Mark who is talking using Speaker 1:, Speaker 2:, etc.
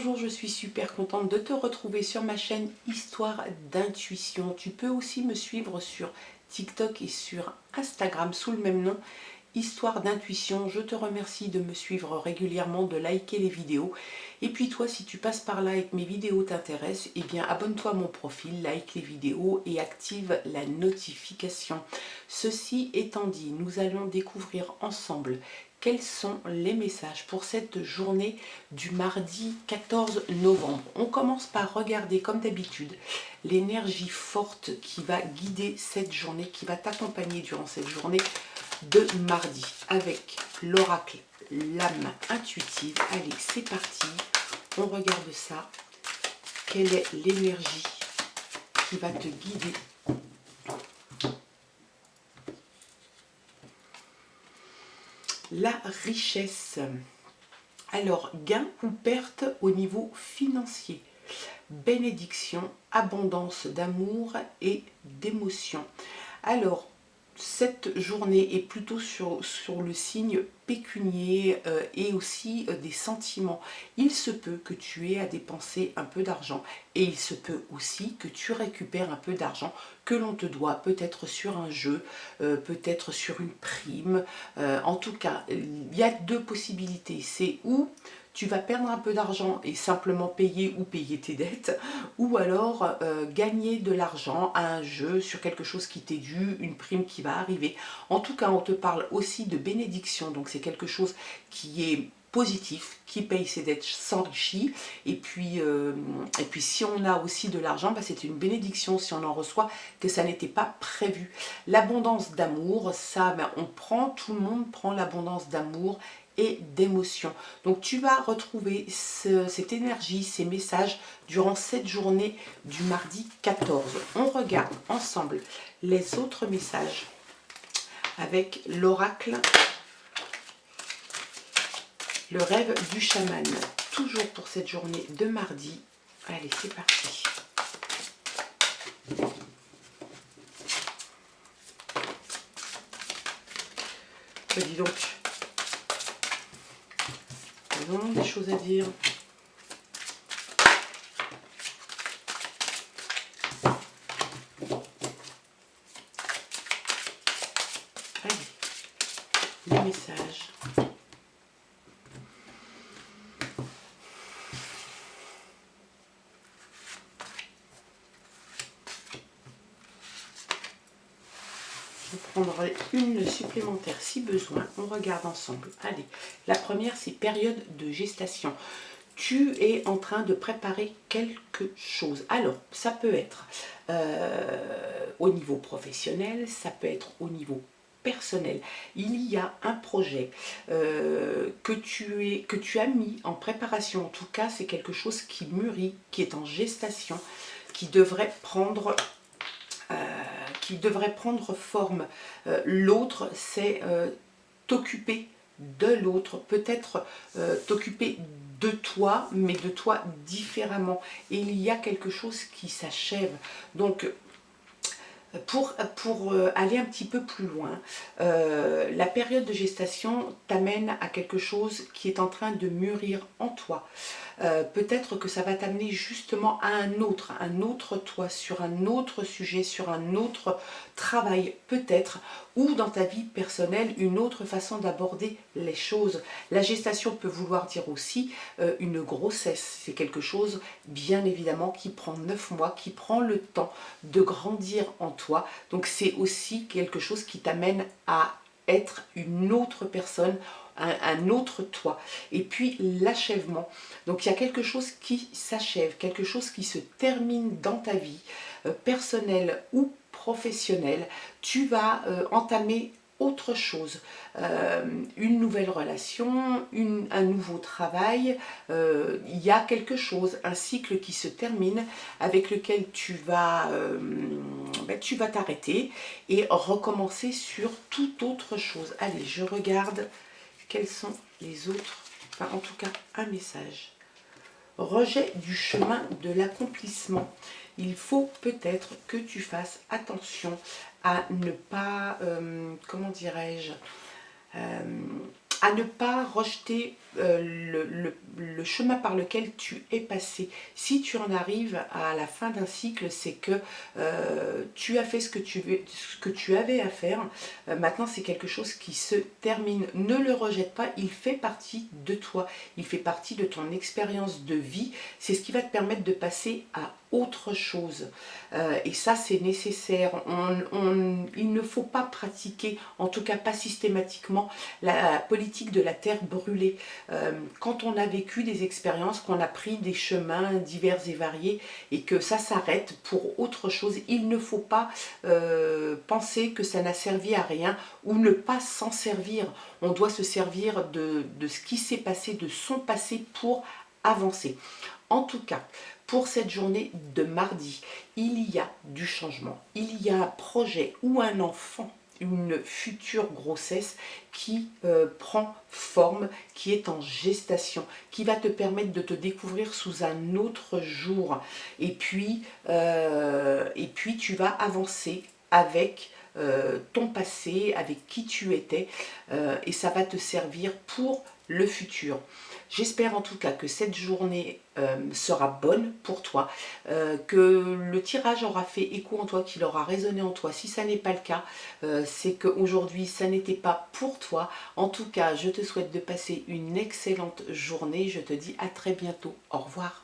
Speaker 1: Bonjour, je suis super contente de te retrouver sur ma chaîne Histoire d'intuition. Tu peux aussi me suivre sur TikTok et sur Instagram sous le même nom, Histoire d'intuition. Je te remercie de me suivre régulièrement, de liker les vidéos. Et puis toi, si tu passes par là et que mes vidéos t'intéressent, eh bien abonne-toi à mon profil, like les vidéos et active la notification. Ceci étant dit, nous allons découvrir ensemble quels sont les messages pour cette journée du mardi 14 novembre. On commence par regarder comme d'habitude l'énergie forte qui va guider cette journée, qui va t'accompagner durant cette journée de mardi avec l'oracle L'âme intuitive. Allez, c'est parti, on regarde ça. Quelle est l'énergie qui va te guider? La richesse. Alors, gain ou perte au niveau financier. Bénédiction, abondance d'amour et d'émotion. Alors, cette journée est plutôt sur le signe pécunier et aussi des sentiments. Il se peut que tu aies à dépenser un peu d'argent et il se peut aussi que tu récupères un peu d'argent que l'on te doit, peut-être sur un jeu, peut-être sur une prime. En tout cas, il y a deux possibilités. C'est où tu vas perdre un peu d'argent et simplement payer ou payer tes dettes, ou alors gagner de l'argent à un jeu sur quelque chose qui t'est dû, une prime qui va arriver. En tout cas, on te parle aussi de bénédiction, donc c'est quelque chose qui est positif, qui paye ses dettes, s'enrichit, et puis si on a aussi de l'argent, bah, c'est une bénédiction si on en reçoit, que ça n'était pas prévu. L'abondance d'amour, ça, bah, tout le monde prend l'abondance d'amour et d'émotion. Donc tu vas retrouver cette énergie, ces messages durant cette journée du mardi 14. On regarde ensemble les autres messages avec l'oracle, le rêve du chaman. Toujours pour cette journée de mardi. Allez, c'est parti. Dis donc. Vraiment des choses à dire. Allez, les messages. Je prendrai une supplémentaire si besoin. On regarde ensemble. Allez, la première, c'est période de gestation. Tu es en train de préparer quelque chose. Alors, ça peut être au niveau professionnel, ça peut être au niveau personnel. Il y a un projet que tu as mis en préparation. En tout cas, c'est quelque chose qui mûrit, qui est en gestation, qui devrait prendre forme. L'autre, c'est t'occuper de l'autre, peut-être t'occuper de toi, mais de toi différemment. Et il y a quelque chose qui s'achève. Donc, pour aller un petit peu plus loin, la période de gestation t'amène à quelque chose qui est en train de mûrir en toi. Peut-être que ça va t'amener justement à un autre toi, sur un autre sujet, sur un autre travail peut-être, ou dans ta vie personnelle, une autre façon d'aborder les choses. La gestation peut vouloir dire aussi une grossesse. C'est quelque chose, bien évidemment, qui prend 9 mois, qui prend le temps de grandir en toi. Donc c'est aussi quelque chose qui t'amène à être une autre personne, un autre toi. Et puis l'achèvement. Donc il y a quelque chose qui s'achève, quelque chose qui se termine dans ta vie, personnelle ou professionnelle. Tu vas entamer autre chose, une nouvelle relation, un nouveau travail. Il y a quelque chose, un cycle qui se termine avec lequel tu vas t'arrêter et recommencer sur toute autre chose. Allez, je regarde quels sont les autres, enfin en tout cas un message. Rejet du chemin de l'accomplissement. Il faut peut-être que tu fasses attention à ne pas, comment dirais-je, à ne pas rejeter le chemin par lequel tu es passé. Si tu en arrives à la fin d'un cycle, c'est que tu as fait ce que tu avais à faire. Maintenant, c'est quelque chose qui se termine. Ne le rejette pas, il fait partie de toi. Il fait partie de ton expérience de vie. C'est ce qui va te permettre de passer à autre chose. Et ça, c'est nécessaire. Il ne faut pas pratiquer, en tout cas pas systématiquement, la politique de la terre brûlée. Quand on a vécu des expériences, qu'on a pris des chemins divers et variés et que ça s'arrête pour autre chose, il ne faut pas penser que ça n'a servi à rien ou ne pas s'en servir. On doit se servir de ce qui s'est passé, de son passé pour avancer. En tout cas, pour cette journée de mardi, il y a du changement, il y a un projet ou un enfant, une future grossesse qui prend forme, qui est en gestation, qui va te permettre de te découvrir sous un autre jour. Et puis tu vas avancer avec ton passé, avec qui tu étais, et ça va te servir pour le futur. J'espère en tout cas que cette journée sera bonne pour toi, que le tirage aura fait écho en toi, qu'il aura résonné en toi. Si ça n'est pas le cas, c'est qu'aujourd'hui ça n'était pas pour toi. En tout cas, je te souhaite de passer une excellente journée. Je te dis à très bientôt. Au revoir.